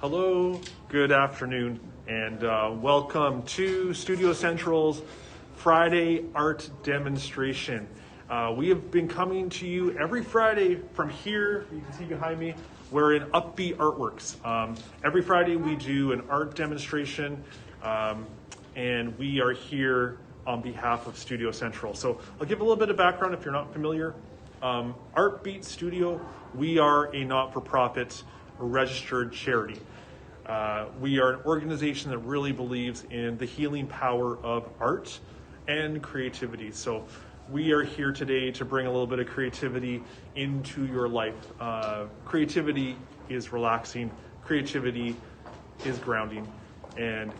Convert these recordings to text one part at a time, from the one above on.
Hello, good afternoon, and welcome to Studio Central's Friday art demonstration. We have been coming to you every Friday from here. You can see behind me, we're in Upbeat Artworks. Every Friday we do an art demonstration, and we are here on behalf of Studio Central. So I'll give a little bit of background if you're not familiar. Artbeat Studio, we are a not-for-profit registered charity. We are an organization that really believes in the healing power of art and creativity. So we are here today to bring a little bit of creativity into your life. Creativity is relaxing, creativity is grounding, and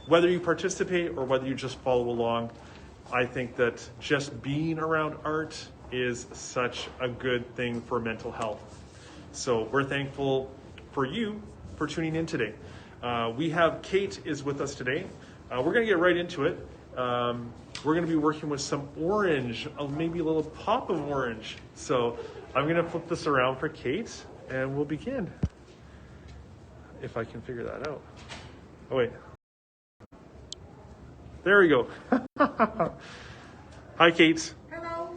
whether you participate or whether you just follow along, I think that just being around art is such a good thing for mental health. So we're thankful for you for tuning in today. We have Kate is with us today. We're going to get right into it. We're going to be working with some orange, maybe a little pop of orange. So I'm going to flip this around for Kate and we'll begin. If I can figure that out. Oh, wait. There we go. Hi, Kate. Hello.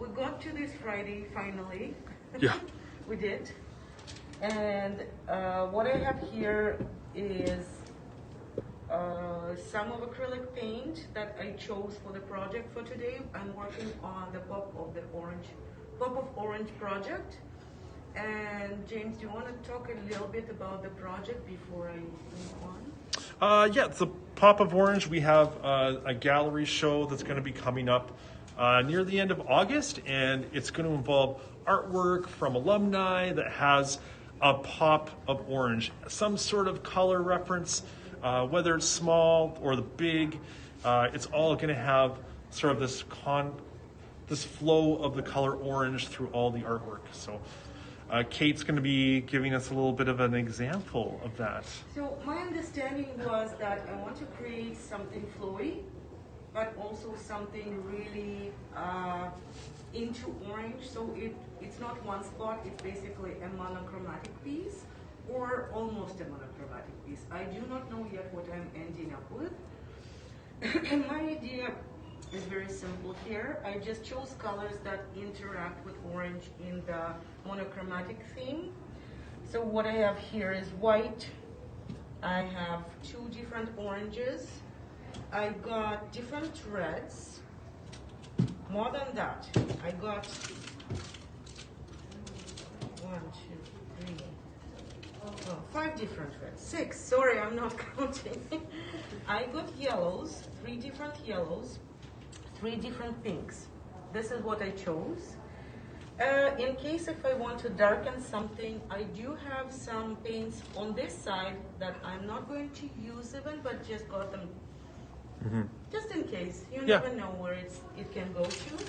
We got to this Friday finally. Yeah. We did. And what I have here is some of acrylic paint that I chose for the project for today. I'm working on the Pop of Orange project. And James, do you want to talk a little bit about the project before I move on? Yeah, it's a Pop of Orange. We have a gallery show that's going to be coming up near the end of August, and it's going to involve artwork from alumni that has a pop of orange, some sort of color reference, whether it's small or the big. It's all going to have sort of this flow of the color orange through all the artwork. So Kate's going to be giving us a little bit of an example of that. So my understanding was that I want to create something flowy, but also something really into orange. So it's not one spot, it's basically a monochromatic piece or almost a monochromatic piece. I do not know yet what I'm ending up with. And my idea is very simple here. I just chose colors that interact with orange in the monochromatic theme. So what I have here is white. I have two different oranges. I got different reds. More than that, I got 5 different reds. 6, sorry, I'm not counting. I got yellows, 3 different yellows, 3 different pinks. This is what I chose. In case if I want to darken something, I do have some paints on this side that I'm not going to use even, but just got them just in case. You never know where it can go to.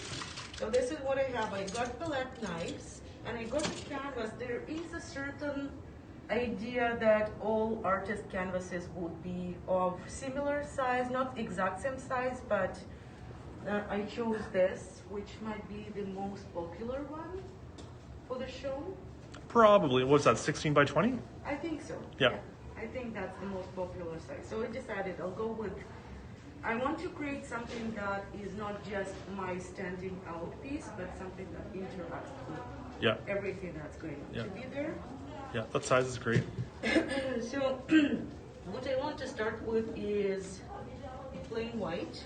So this is what I have. I got palette knives and I got the canvas. There is a certain idea that all artist canvases would be of similar size, not exact same size, but I chose this, which might be the most popular one for the show. Probably. What's that, 16 by 20? I think so. Yeah. I think that's the most popular size. So I decided I'll go with, I want to create something that is not just my standing out piece, but something that interacts with everything that's going to be there. Yeah, that size is great. So what I want to start with is plain white.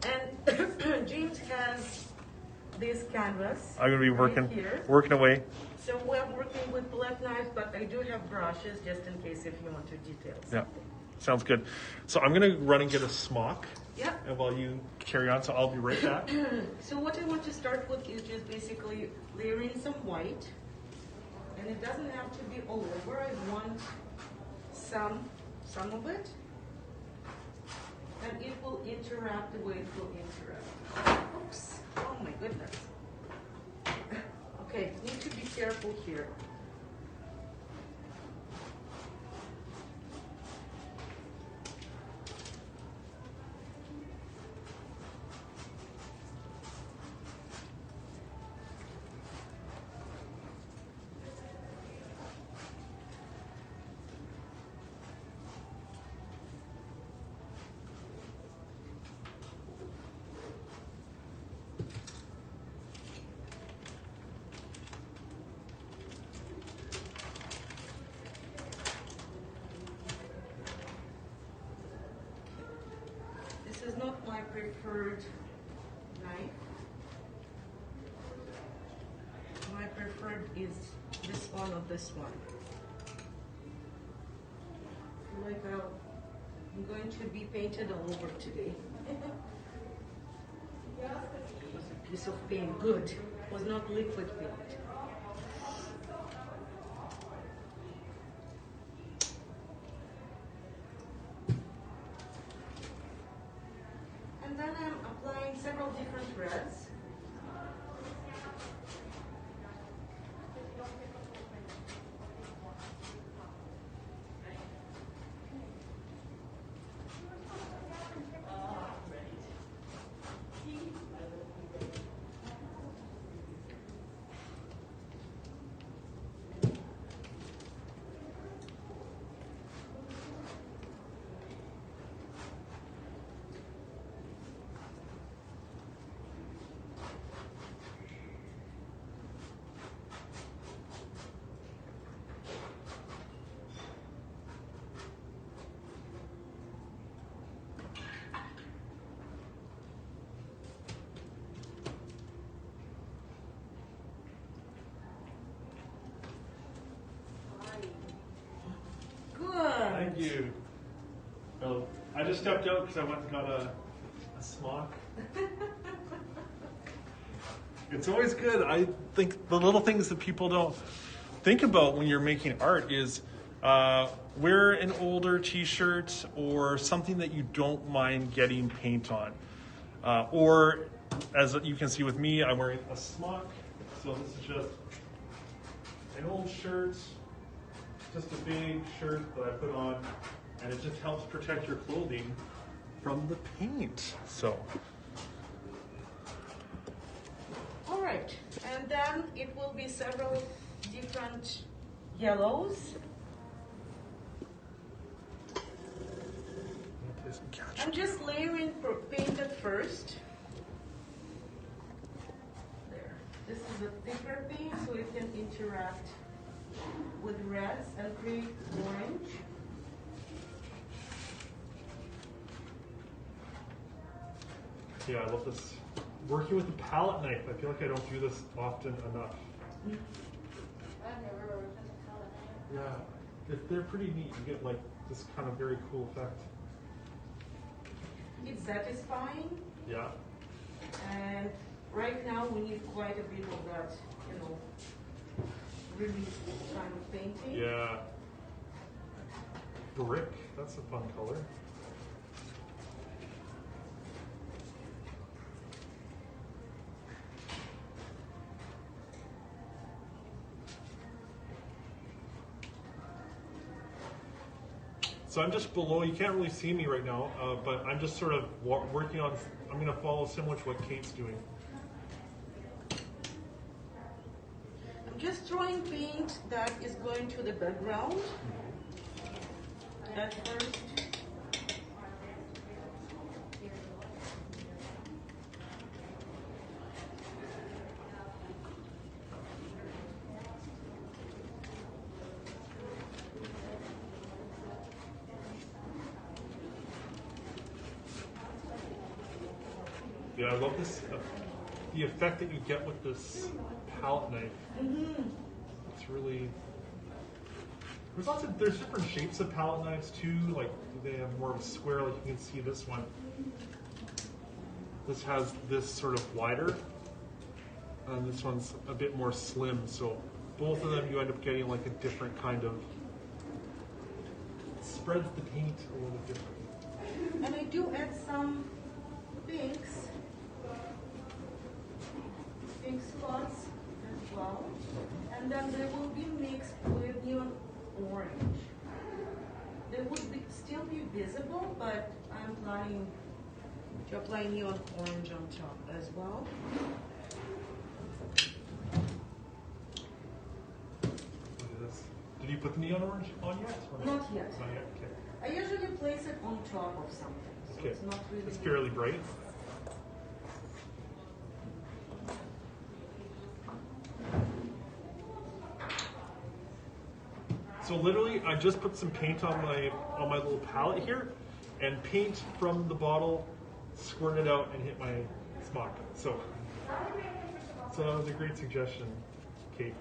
And James has this canvas. I'm going to be working away. So we're working with palette knives, but I do have brushes just in case if you want to detail something. Yeah, sounds good. So I'm going to run and get a smock. Yeah. And while you carry on, so I'll be right back. So what I want to start with is just basically layering some white. And it doesn't have to be all over. I want some of it. And it will interact the way it will interact. Oops. Oh my goodness. Okay, need to be careful here. preferred knife. My preferred is this one or this one. Like I'm going to be painted all over today. It was a piece of paint, good. It was not liquid paint. And then I'm applying several different reds. Thank you. Well, I just stepped out because I went and got a smock. It's always good. I think the little things that people don't think about when you're making art is wear an older t-shirt or something that you don't mind getting paint on. Or as you can see with me, I'm wearing a smock. So this is just an old shirt. Just a big shirt that I put on, and it just helps protect your clothing from the paint. So, all right, and then it will be several different yellows. I'm just layering paint at first. There. This is a thicker paint, so it can interact with reds and create orange. Yeah, I love this. Working with a palette knife, I feel like I don't do this often enough. I've never worked with a palette knife. Yeah, they're pretty neat. You get like this kind of very cool effect. It's satisfying. Yeah. And right now we need quite a bit of that, you know, really kind of painting. Yeah. Brick, that's a fun color. So I'm just below, you can't really see me right now, but I'm just sort of working on, I'm going to follow similar to what Kate's doing. I'm just throwing paint that is going to the background at first. Yeah, I love this, the effect that you get with this palette knife. It's really, there's different shapes of palette knives too, like they have more of a square, like you can see this one. This has this sort of wider, and this one's a bit more slim, so both of them you end up getting like a different kind of, spreads the paint a little different. And I do add some pinks. Pink spots as well, and then they will be mixed with neon orange. They would still be visible, but I'm planning to apply neon orange on top as well. Look at this. Did you put the neon orange on yet? Or Not yet. Not yet. Okay. I usually place it on top of something, so Okay. it's not really. It's fairly bright. So literally, I just put some paint on my little palette here, and paint from the bottle squirt it out and hit my smock. So that was a great suggestion, Kate.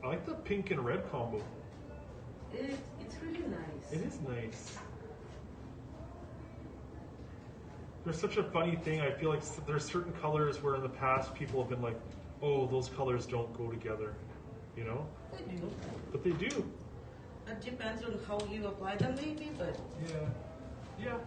I like the pink and red combo. It's really nice. It is nice. There's such a funny thing. I feel like there's certain colors where in the past people have been like, oh, those colors don't go together, you know? They do. But they do. It depends on how you apply them maybe, but Yeah. Yeah.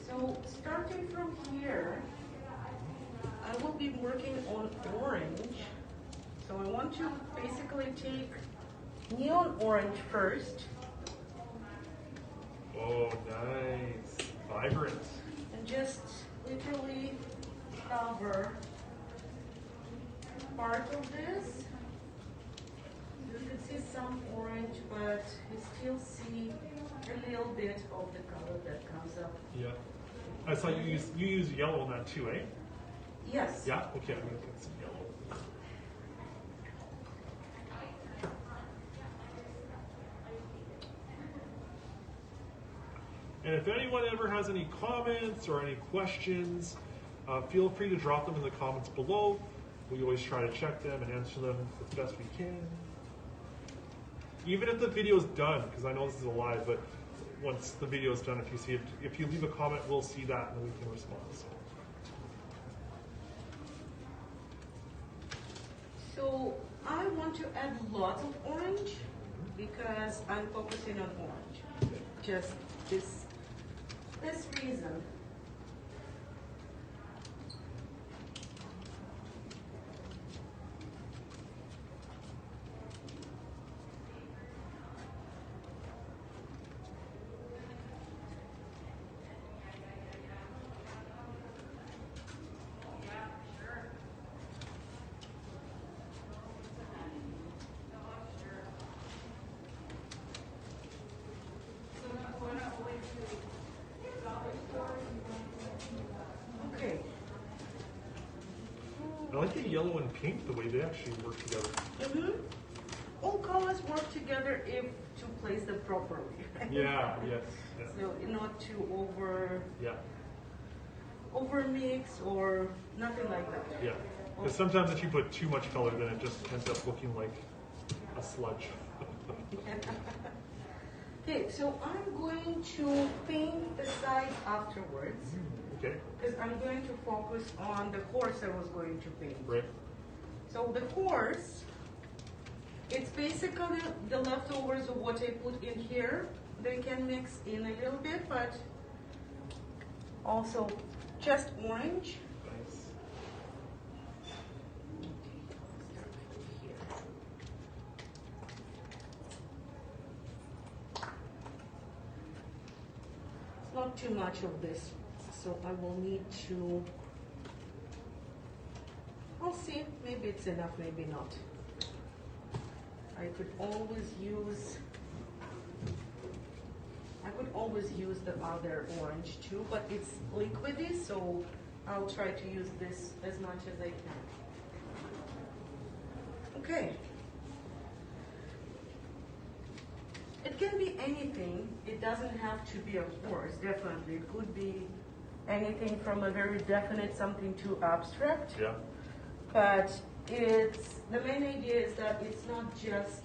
So starting from here, I will be working on orange. So I want to basically take neon orange first. Oh, nice. Vibrant. And just literally cover part of this. You can see some orange, but you still see a little bit of the color that comes up. Yeah. I saw you use yellow on that too, eh? Yes. Yeah? Okay, I'm gonna put some yellow. And if anyone ever has any comments or any questions, feel free to drop them in the comments below. We always try to check them and answer them as best we can. Even if the video's done, because I know this is a live, but once the video's done, if you leave a comment, we'll see that and then we can respond. So I want to add lots of orange because I'm focusing on orange. Just this reason. Okay. I like the yellow and pink, the way they actually work together. Mm-hmm. All colors work together if to place them properly. Yeah, yes. Yeah. So not to Yeah. over mix or nothing like that. Yeah. Because sometimes if you put too much color, then it just ends up looking like a sludge. Okay, so I'm going to paint the sides afterwards. Okay. Because I'm going to focus on the horse I was going to paint. Right. So the horse, it's basically the leftovers of what I put in here. They can mix in a little bit, but also just orange. Nice. It's not too much of this, so I will need to, I'll see, maybe it's enough, maybe not. I could always use the other orange too, but it's liquidy, so I'll try to use this as much as I can. Okay. It can be anything. It doesn't have to be a horse, definitely. It could be anything from a very definite something to abstract. Yeah. But the main idea is that it's not just,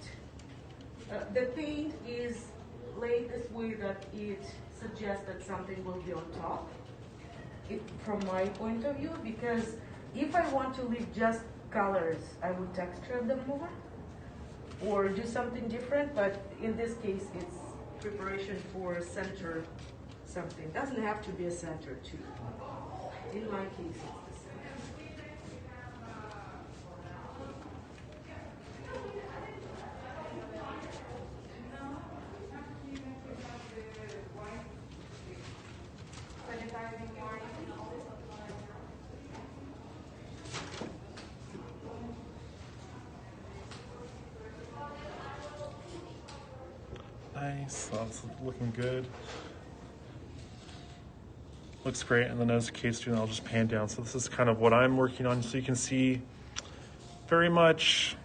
the paint is laid this way that it suggests that something will be on top, from my point of view, because if I want to leave just colors, I would texture them more or do something different, but in this case it's preparation for a center something. It doesn't have to be a center too. In my case it's the center. Nice, that's looking good. Looks great, and then as Kate's doing, I'll just pan down. So this is kind of what I'm working on. So you can see very much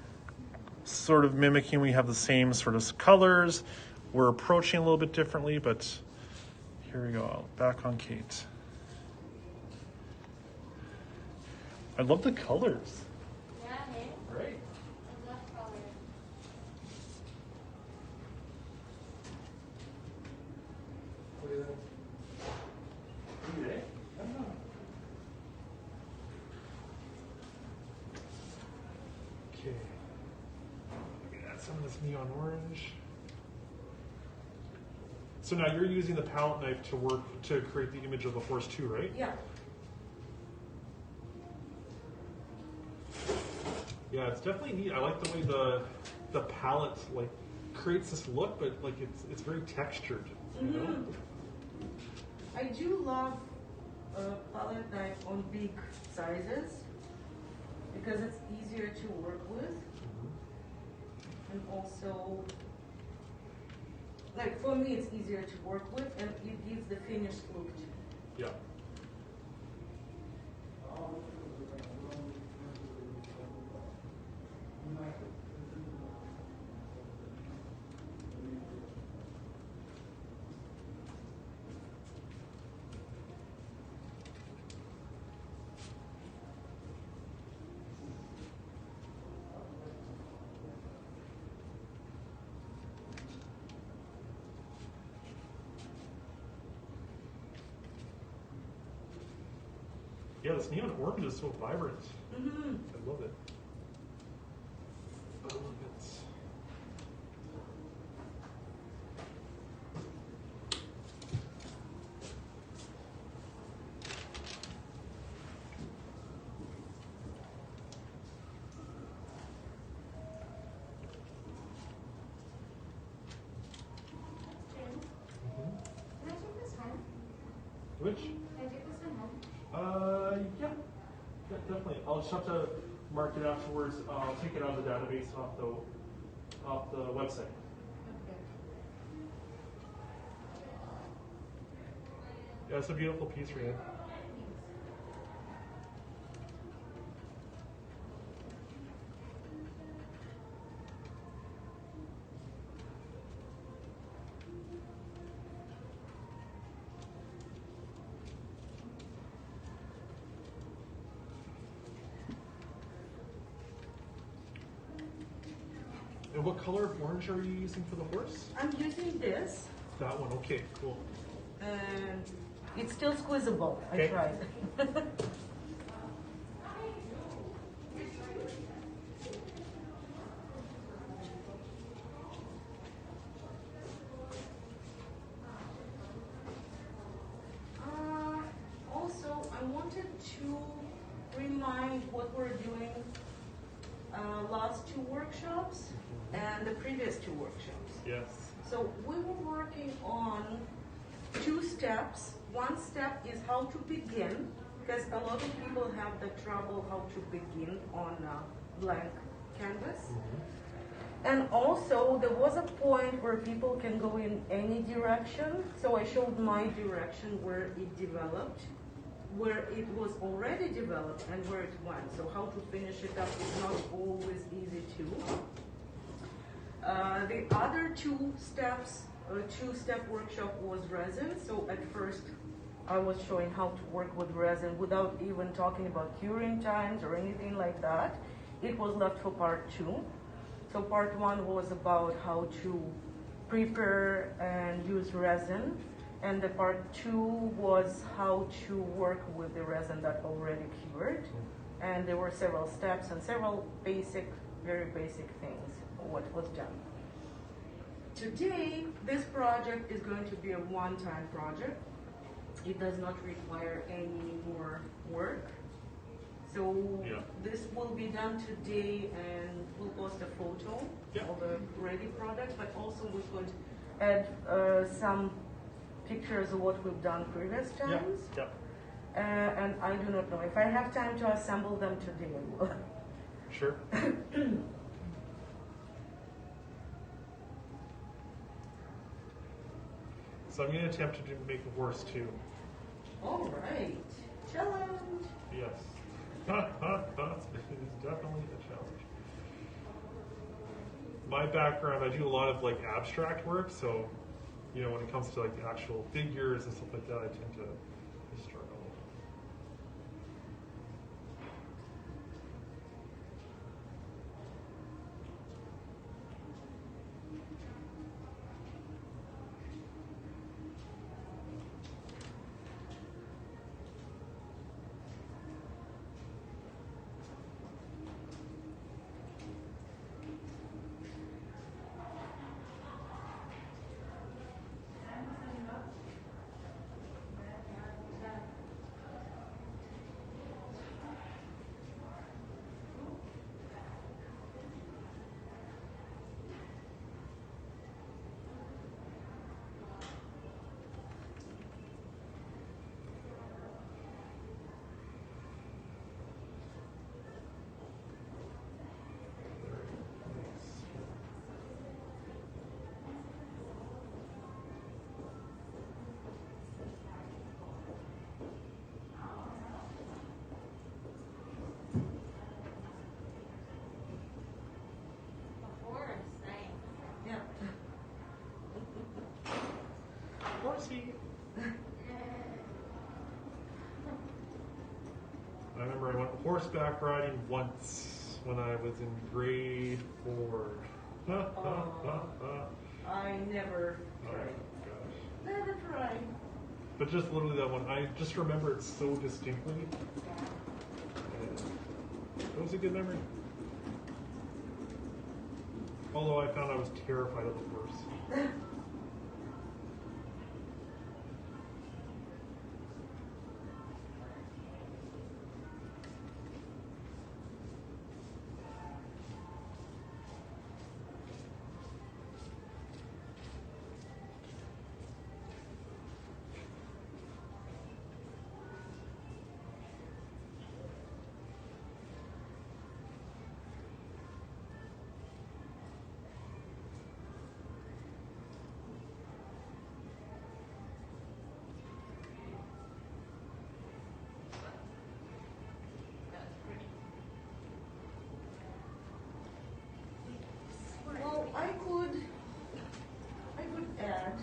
sort of mimicking, we have the same sort of colors. We're approaching a little bit differently, but here we go, back on Kate. I love the colors. Yeah, hey? Right? I love color. What is it? I don't know. Okay. Add some of this neon orange. So now you're using the palette knife to work to create the image of the horse too, right? Yeah. Yeah, it's definitely neat. I like the way the palette like creates this look, but like it's very textured. You know? I do love a palette knife on big sizes because it's easier to work with, and also, like for me, it's easier to work with, and it gives the finished look too. Yeah. Yeah, this neon orange is so vibrant. I love it. I love it. Can I take this home? Which? Can I take this one home? Yeah, definitely. I'll just have to mark it afterwards. I'll take it out of the database off the website. Okay. Yeah, it's a beautiful piece, Rhian. And what color of orange are you using for the horse? I'm using this, That one. Okay, cool. and it's still squeezable. Okay. I tried. Also, I wanted to remind what we're doing last two workshops and the previous two workshops. Yes. So we were working on two steps. One step is how to begin, because a lot of people have the trouble how to begin on a blank canvas. And also there was a point where people can go in any direction. So I showed my direction where it developed. where it was already developed and where it went. So how to finish it up is not always easy too. The other two-step workshop was resin. So at first I was showing how to work with resin without even talking about curing times or anything like that. It was left for part 2. So part 1 was about how to prepare and use resin. And the part 2 was how to work with the resin that already cured. And there were several steps and several basic, very basic things, what was done. Today, this project is going to be a one-time project. It does not require any more work. So this will be done today, and we'll post a photo of the ready product, but also we're going to add some pictures of what we've done previous times. And I do not know. If I have time to assemble them today, I will. Sure. So I'm going to attempt to make a horse too. All right. Challenge. Yes. It is definitely a challenge. My background, I do a lot of like abstract work, so you know, when it comes to like the actual figures and stuff like that, I tend to struggle. Horsey. I remember I went horseback riding once when I was in grade 4. I never tried. Oh gosh. Never tried. But just literally that one, I just remember it so distinctly. And it was a good memory. Although I found I was terrified of the horse. Well, I could add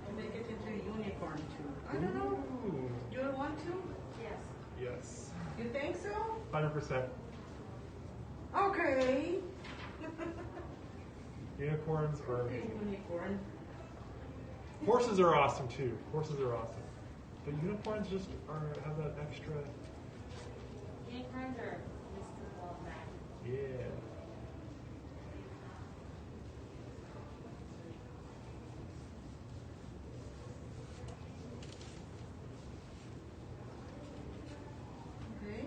and make it into a unicorn too. I don't know. Ooh. Do you want to? Yes. Yes. You think so? 100%. Okay. Unicorns are amazing. Unicorn. Horses are awesome too. Horses are awesome. But unicorns just have that extra. Unicorns are mystical back. Yeah. Okay.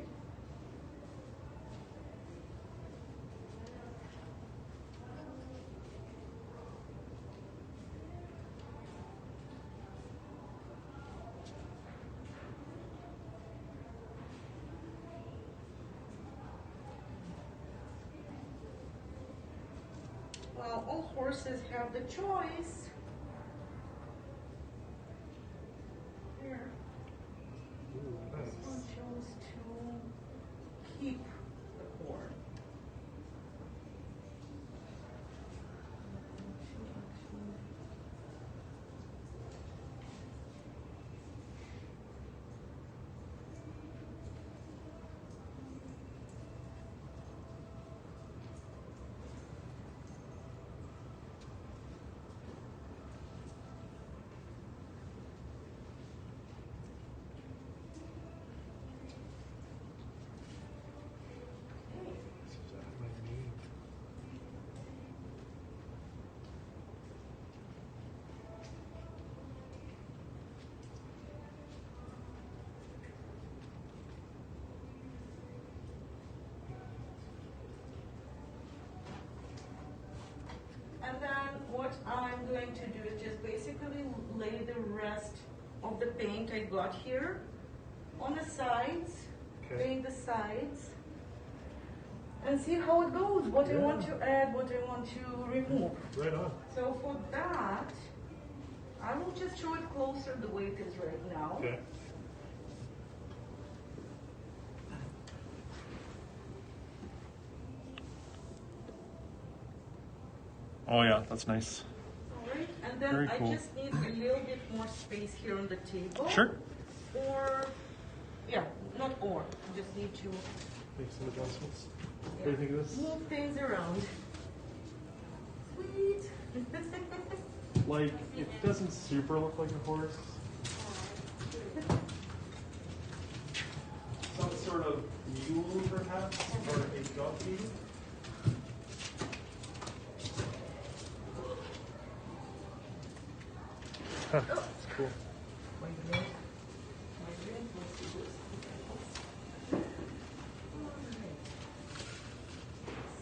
Well, all horses have the choice. Here. Ooh. of the paint I got here. On the sides, Okay. paint the sides, and see how it goes, what I want to add, what I want to remove. Right on. So for that, I will just show it closer the way it is right now. Okay. Oh yeah, that's nice. Alright, and then Very I cool. just need a little bit more space here on the table. Sure. Or, yeah, not or, just need to Make some adjustments. What do you think of this? move things around. Sweet. Like, it doesn't super look like a horse. Some sort of mule, perhaps, or a donkey. Huh, that's cool. My drink. Let's see this. Alright.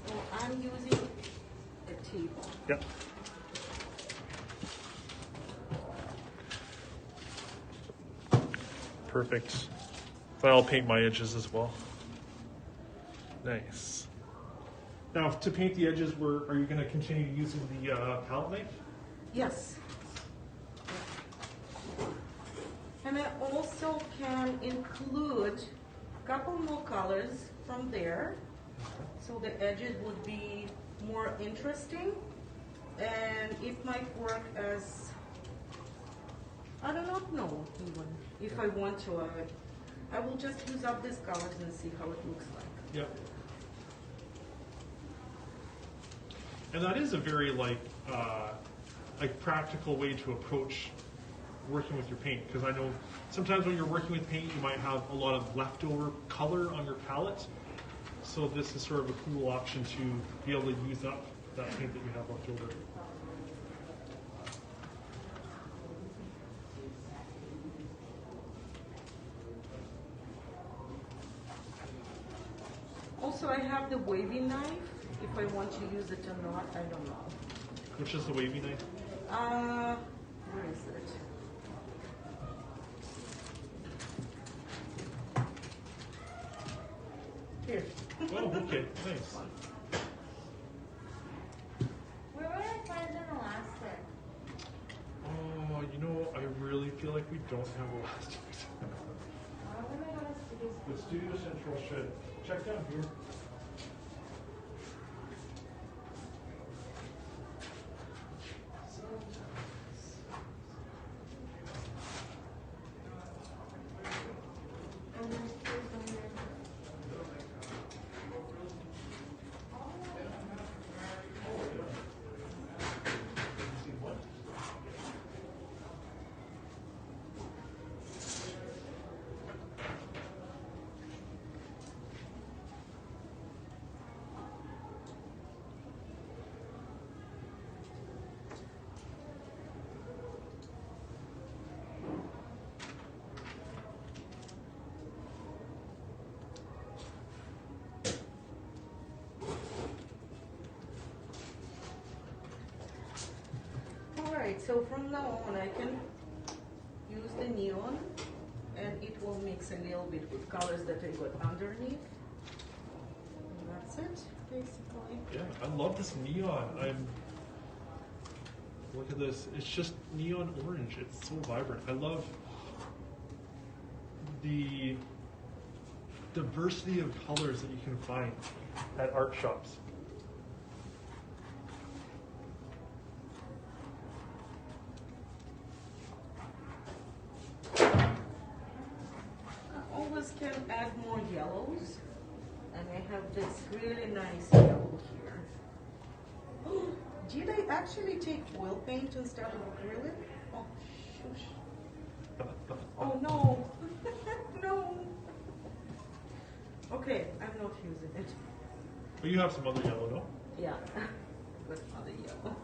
So I'm using a table. Yep. Perfect. I'll paint my edges as well. Nice. Now, to paint the edges, are you going to continue using the palette knife? Yes. And I also can include a couple more colors from there, so the edges would be more interesting, and it might work as, I do not know even, if I want to, I will just use up these colors and see how it looks like. Yep. And that is a very like practical way to approach working with your paint, because I know sometimes when you're working with paint you might have a lot of leftover color on your palette, so this is sort of a cool option to be able to use up that paint that you have left over. Also, I have the wavy knife, if I want to use it or not, I don't know. Which is the wavy knife? Where is it? Here. Oh, okay, nice. Where would I find an elastic? Oh, you know, I really feel like we don't have elastic. Why would I go to Studio The Studio Central should. Check down here. And there's two from there. Alright, so from now on I can use the neon and it will mix a little bit with colors that I got underneath. And that's it, basically. Yeah, I love this neon. Look at this. It's just neon orange. It's so vibrant. I love the diversity of colors that you can find at art shops. I always can add more yellows, and I have this really nice yellow here. Did I actually take oil paint instead of acrylic? Oh, shush. Oh no, no. Okay, I'm not using it. But you have some other yellow, no? Yeah, with other yellow.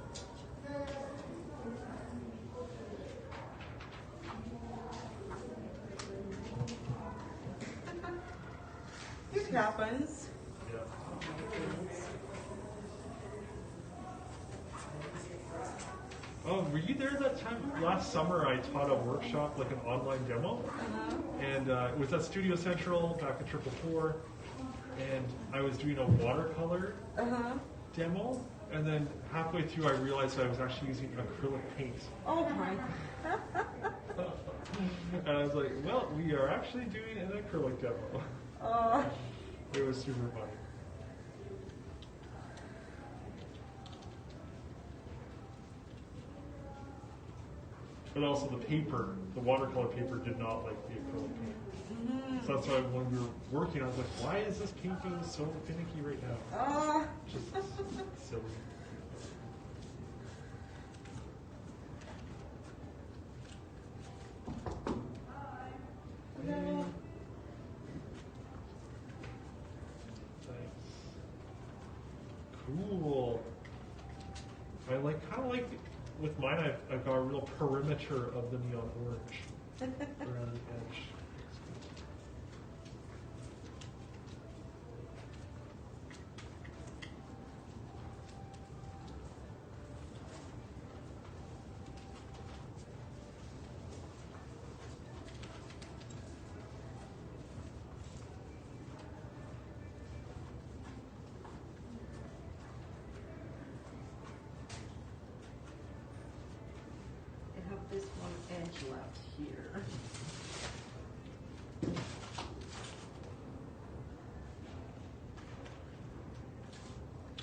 It happens. Yeah. Oh, were you there that time? Last summer I taught a workshop, like an online demo. And it was at Studio Central back at 444. And I was doing a watercolor demo. And then halfway through I realized I was actually using acrylic paint. Oh my. And I was like, well, we are actually doing an acrylic demo. It was super funny. But also the paper, the watercolor paper did not like the acrylic paint. So that's why when we were working, I was like, why is this painting so finicky right now? Just silly. Cool. I kind of like with mine. I've got a real perimeter of the neon orange around the edge. This one edge left here.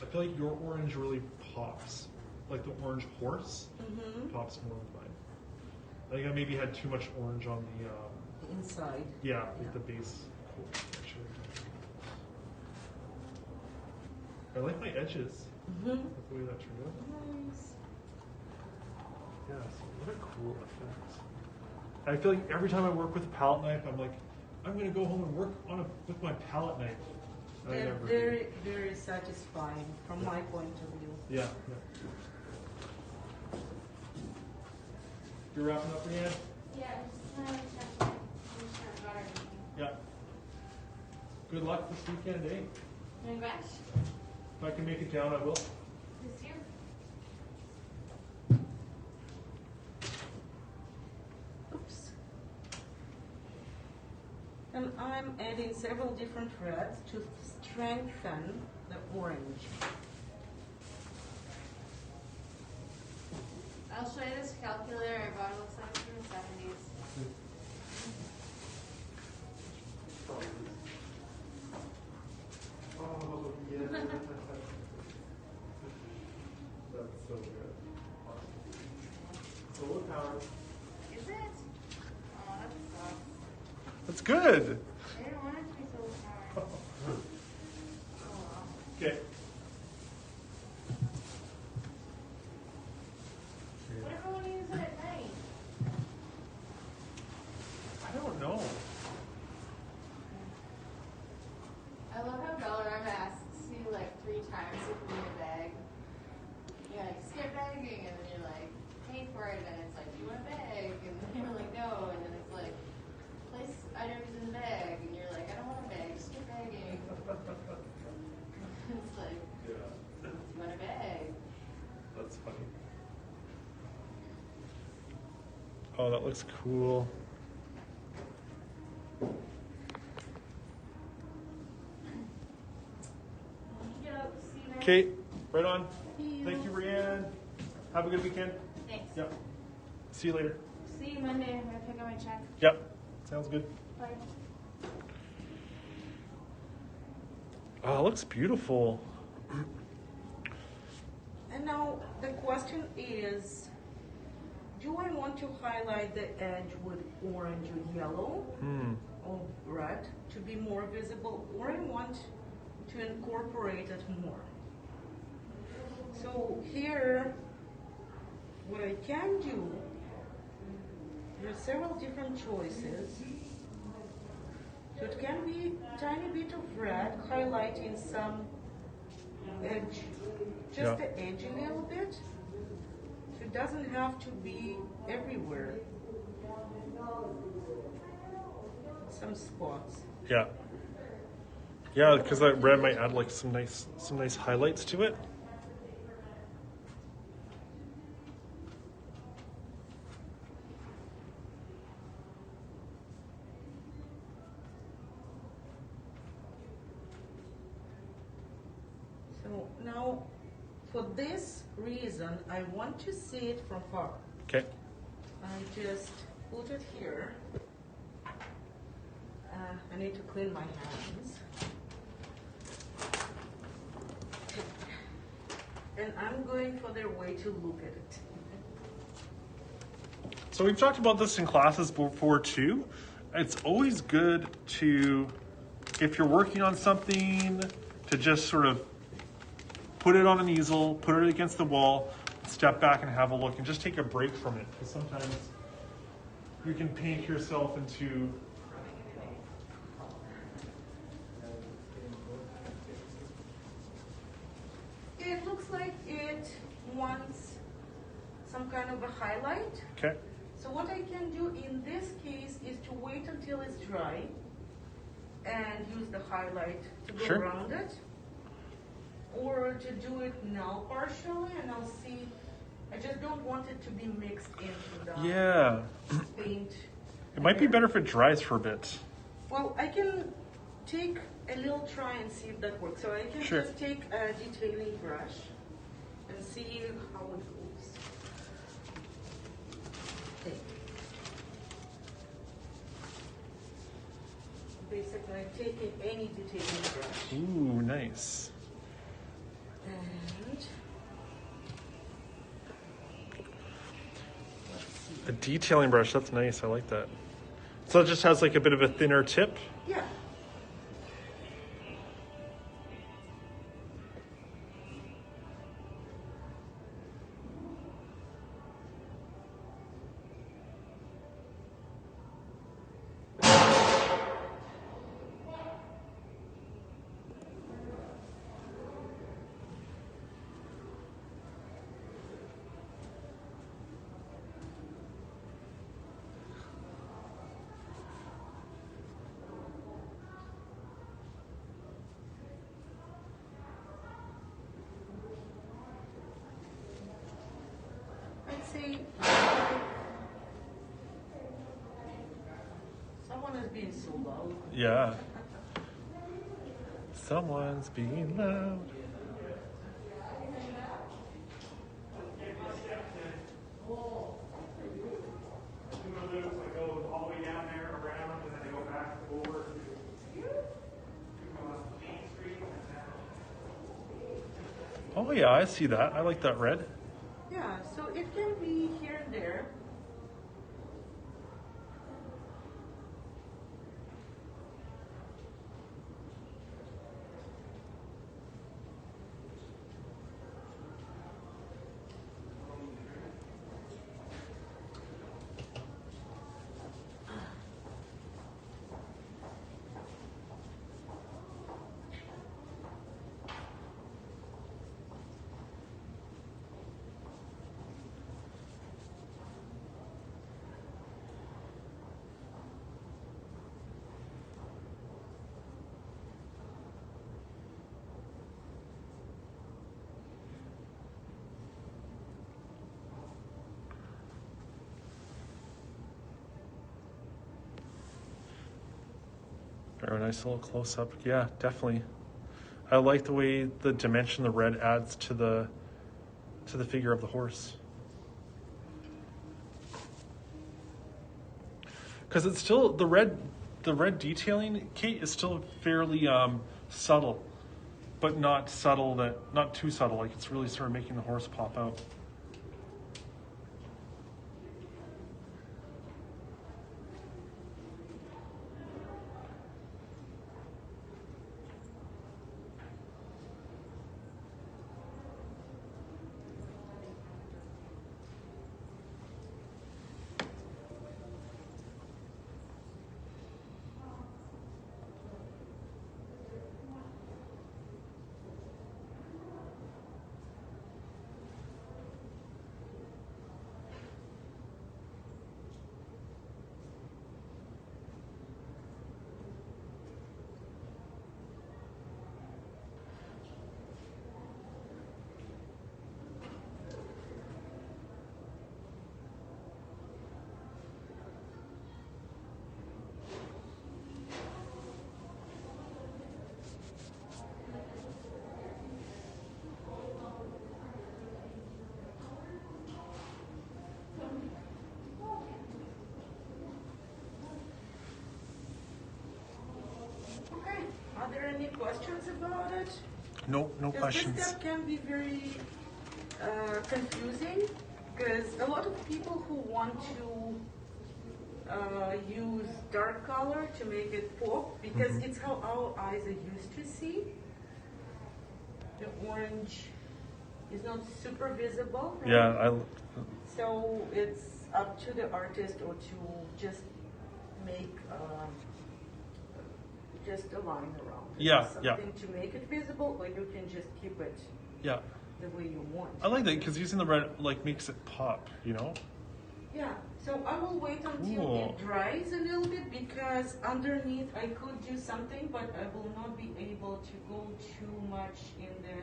I feel like your orange really pops. Like the orange horse pops more than mine. I think I maybe had too much orange on the Inside. yeah, with the base coat, actually. I like my edges. That's the way that turned out. Nice. Yeah, so what a cool effect. I feel like every time I work with a palette knife, I'm like, I'm going to go home and work with my palette knife. I They're never very, very satisfying from my point of view. Yeah. You're wrapping up, Rianne? Yeah, just want to check my shirt got everything. Yeah. Good luck this weekend, eh? My gosh. If I can make it down, I will. This year? Oops. And I'm adding several different threads to strengthen the orange. I'll show you this calculator I bought. It looks like it's from the 70s. Oh, yeah. That's so good. Solar power. Is it? Oh, that sucks. That's good. I didn't want it to be solar powered. Oh, well. Okay. What if I want to use it at night? I don't know. I love how Bellarm asks you like 3 times if you need a bag. You're like, skip bagging, and then you're like, pay for it, and it's like, do you want a bag? And then you're like, no, and then it's like, place items in the bag, and you're like, I don't want a bag, skip bagging. It's like, Yeah. do you want a bag? That's funny. Oh, that looks cool. See you next. Kate, right on. Thank you, Rianne. Have a good weekend. Thanks. Yep. See you later. See you Monday. I'm going to pick up my check. Yep. Sounds good. Bye. Oh, it looks beautiful. And now the question is, do I want to highlight the edge with orange or yellow or red to be more visible, or I want to incorporate it more? So here, what I can do, there are several different choices. So it can be a tiny bit of red highlighting some edge, just the edge a little bit. So it doesn't have to be everywhere. Some spots. Yeah. Yeah, because that red might add like some nice highlights to it. Now, for this reason, I want to see it from far. Okay. I just put it here. I need to clean my hands. And I'm going for their way to look at it. So we've talked about this in classes before too. It's always good to, if you're working on something, to just sort of put it on an easel, put it against the wall, step back and have a look, and just take a break from it. Because sometimes you can paint yourself into It looks like it wants some kind of a highlight. okay. So what I can do in this case is to wait until it's dry and use the highlight to go Sure. around it. Or to do it now partially, and I'll see. I just don't want it to be mixed into the Yeah. paint. It might be better if it dries for a bit. Well, I can take a little try and see if that works. So I can Sure. just take a detailing brush and see how it goes. Okay. Basically, I'm taking any detailing brush Ooh, nice. and let's see. A detailing brush, that's nice. I like that. So it just has like a bit of a thinner tip. Yeah. I'd say someone is being so loud. Yeah. Someone's being loud. Oh yeah, I see that. I like that red. Yeah, so it can be here and there. Very nice little close up. Yeah, definitely. I like the way the dimension the red adds to the figure of the horse. Because it's still the red detailing, Kate, is still fairly subtle, but not too subtle. Like it's really sort of making the horse pop out. questions about it? No Because questions. this step can be very confusing because a lot of people who want to use dark color to make it pop because it's how our eyes are used to see. The orange is not super visible. Right? Yeah, So it's up to the artist or to just make just a line around it. Yeah, Something to make it visible, or you can just keep it yeah. the way you want. I like that because using the red like makes it pop, you know? Yeah, so I will wait until Cool. it dries a little bit because underneath I could do something, but I will not be able to go too much in the,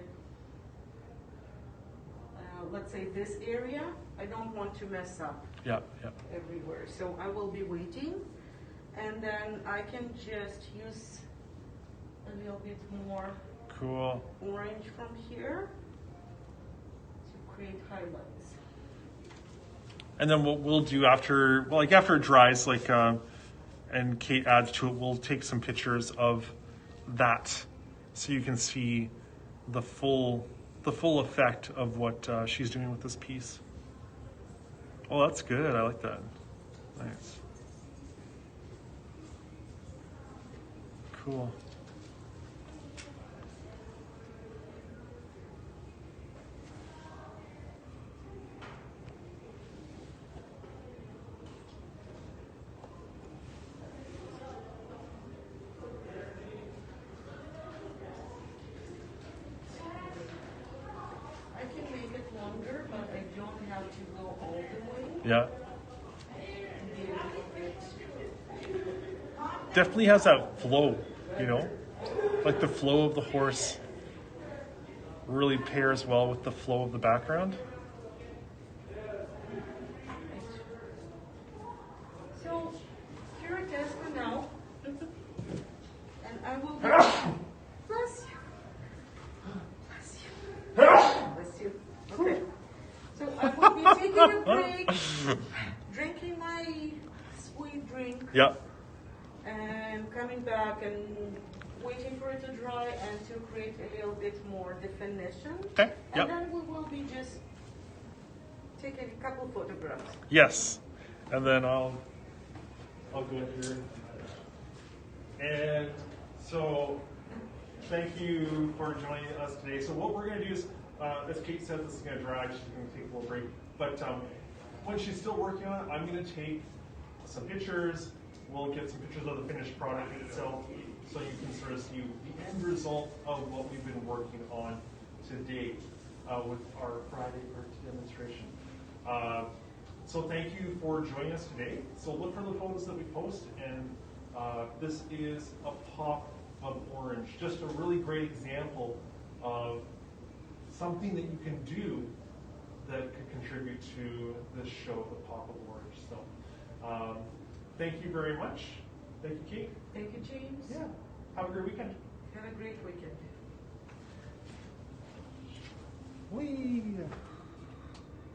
let's say this area. I don't want to mess up Yeah, yeah. everywhere. So I will be waiting and then I can just use a little bit more Cool. orange from here to create highlights. And then what we'll do after, well, like after it dries, like, and Kate adds to it, we'll take some pictures of that so you can see the full effect of what she's doing with this piece. Oh, that's good. I like that. Nice. Cool. I can make it longer, but I don't have to go all the way. Yeah. Be a little bit. Definitely has that flow, you know? Like the flow of the horse really pairs well with the flow of the background. So here it is for now. And I will be bless you. Bless you. Bless you. Okay. So I will be taking a break, drinking my sweet drink, Yeah. and coming back and waiting for it to dry and to create a little bit more definition. Okay. And Yep. then we will be just taking a couple photographs. Yes. And then I'll go here. And so thank you for joining us today. So what we're going to do is, as Kate said, this is going to dry. She's going to take a little break. But when she's still working on it, I'm going to take some pictures. We'll get some pictures of the finished product itself so you can sort of see the end result of what we've been working on to date with our Friday art demonstration. So thank you for joining us today. So look for the photos that we post, and this is a pop of orange. Just a really great example of something that you can do that could contribute to this show, the pop of orange. So thank you very much. Thank you, Kate. Thank you, James. Yeah. Have a great weekend. Have a great weekend. Whee!